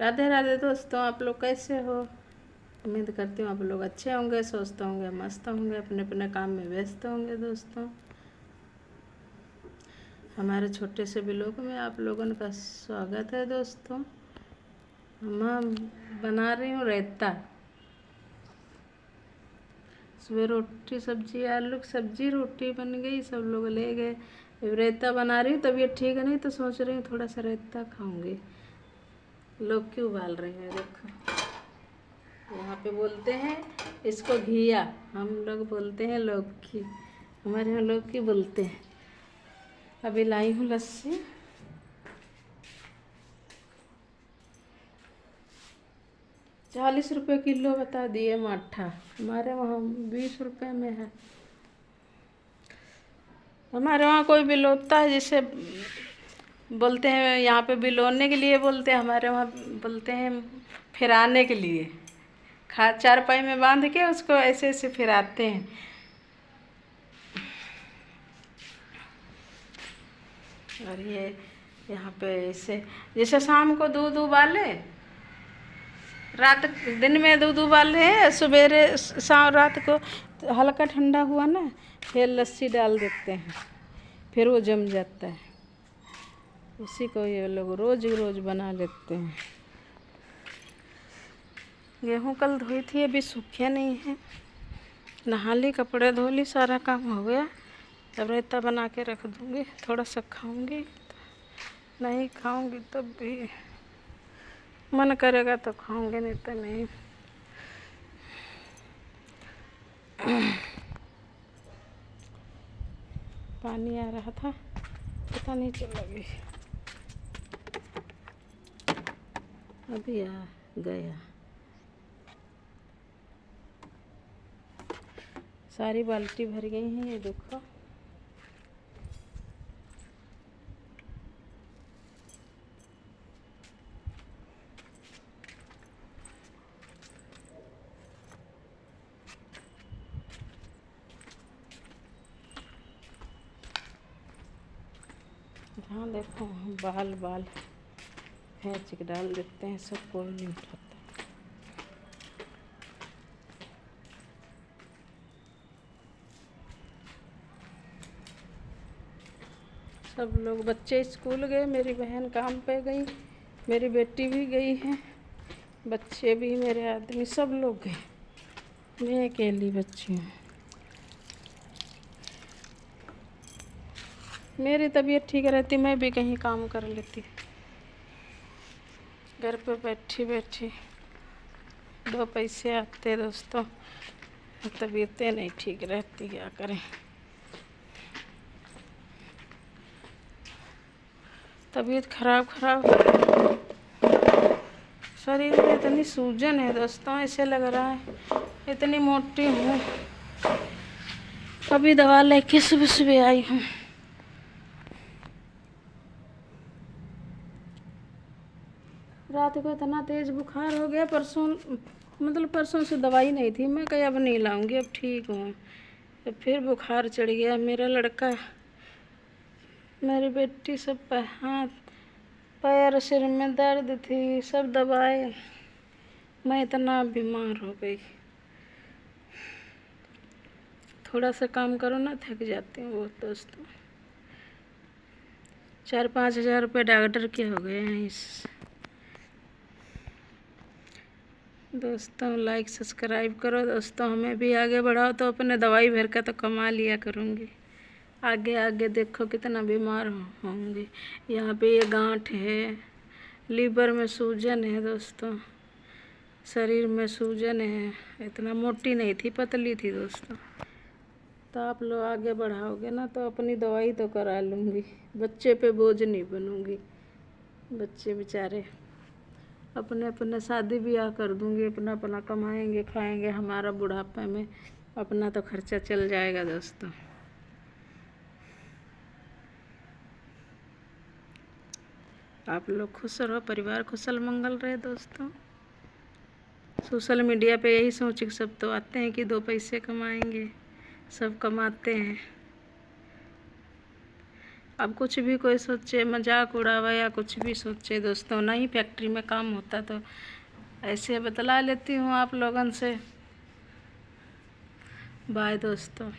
राधे राधे दोस्तों, आप लोग कैसे हो? उम्मीद करती हूँ आप लोग अच्छे होंगे, स्वस्थ होंगे, मस्त होंगे, अपने अपने काम में व्यस्त होंगे। दोस्तों, हमारे छोटे से ब्लॉग में आप लोगों का स्वागत है। दोस्तों, मैं बना रही हूँ रायता। सुबह रोटी सब्जी, आलू की सब्जी रोटी बन गई, सब लोग ले गए। रायता बना रही हूँ, तबीयत ठीक है नहीं तो सोच रही हूँ थोड़ा सा रायता खाऊंगी। लौकी उबाल रही हैं, देखो। यहाँ पे बोलते हैं इसको घिया, हम लोग बोलते हैं लौकी, हमारे यहाँ लौकी बोलते हैं। अभी लाई हूँ लस्सी। ₹40 किलो बता दिए माठा, हमारे वहाँ 20 रुपये में है। हमारे वहाँ कोई बिलोता है, जिसे बोलते हैं यहाँ पे बिलोने के लिए बोलते हैं, हमारे वहाँ बोलते हैं फिराने के लिए। चारपाई में बांध के उसको ऐसे ऐसे फिराते हैं। और ये यहाँ पे ऐसे, जैसे शाम को दूध उबाले, दिन में दूध उबाले हैं, सवेरे शाम रात को हल्का ठंडा हुआ ना, फिर लस्सी डाल देते हैं, फिर वो जम जाता है। उसी को ये लोग रोज रोज बना लेते हैं। गेहूँ कल धोई थी, अभी सूखे नहीं है। नहा ली, कपड़े धो ली, सारा काम हो गया। अब रायता बना के रख दूँगी, थोड़ा सा खाऊंगी, नहीं खाऊंगी तब भी मन करेगा तो खाऊंगी, नहीं तो नहीं। पानी आ रहा था, पता नहीं चल लगी, अभी आ गया। सारी बाल्टी भर गई हैं, ये देखो। हाँ देखो, बाल बाल खींच के डाल देते हैं, सब कोई नहीं उठाता। सब लोग, बच्चे स्कूल गए, मेरी बहन काम पे गई, मेरी बेटी भी गई है, बच्चे भी, मेरे आदमी, सब लोग गए, मैं अकेली बच्ची हूँ। मेरी तबीयत ठीक रहती, मैं भी कहीं काम कर लेती। घर पे बैठी बैठी 2 पैसे आते दोस्तों, तबीयतें नहीं ठीक रहती, क्या करें। तबीयत खराब शरीर में इतनी सूजन है दोस्तों, ऐसे लग रहा है इतनी मोटी हूँ। अभी दवा लेके सुबह सुबह आई हूँ। रात को इतना तेज़ बुखार हो गया, परसों से दवाई नहीं थी, मैं कहीं अब नहीं लाऊंगी, अब ठीक हूँ। तो फिर बुखार चढ़ गया। मेरा लड़का, मेरी बेटी, सब हाथ पैर, सिर में दर्द थी, सब दबाए, मैं इतना बीमार हो गई। थोड़ा सा काम करो ना, थक जाती हूँ बहुत दोस्तों। 4-5 हज़ार रुपये डॉक्टर के हो गए हैं इस। दोस्तों, लाइक सब्सक्राइब करो दोस्तों, हमें भी आगे बढ़ाओ, तो अपने दवाई भर का तो कमा लिया करूँगी। आगे आगे देखो कितना बीमार होंगी। यहाँ पे ये गांठ है, लीवर में सूजन है दोस्तों, शरीर में सूजन है। इतना मोटी नहीं थी, पतली थी दोस्तों। तो आप लोग आगे बढ़ाओगे ना, तो अपनी दवाई तो करा लूँगी, बच्चे पे बोझ नहीं बनूँगी। बच्चे बेचारे अपने अपने शादी ब्याह कर दूँगी, अपना अपना कमाएंगे खाएंगे, हमारा बुढ़ापे में अपना तो खर्चा चल जाएगा दोस्तों। आप लोग खुश रहो, परिवार कुशल मंगल रहे दोस्तों। सोशल मीडिया पे यही सोच के सब तो आते हैं कि 2 पैसे कमाएंगे, सब कमाते हैं। अब कुछ भी कोई सोचे, मजाक उड़ावे या कुछ भी सोचे दोस्तों, नहीं फैक्ट्री में काम होता तो ऐसे बतला लेती हूँ आप लोगन से। बाय दोस्तों।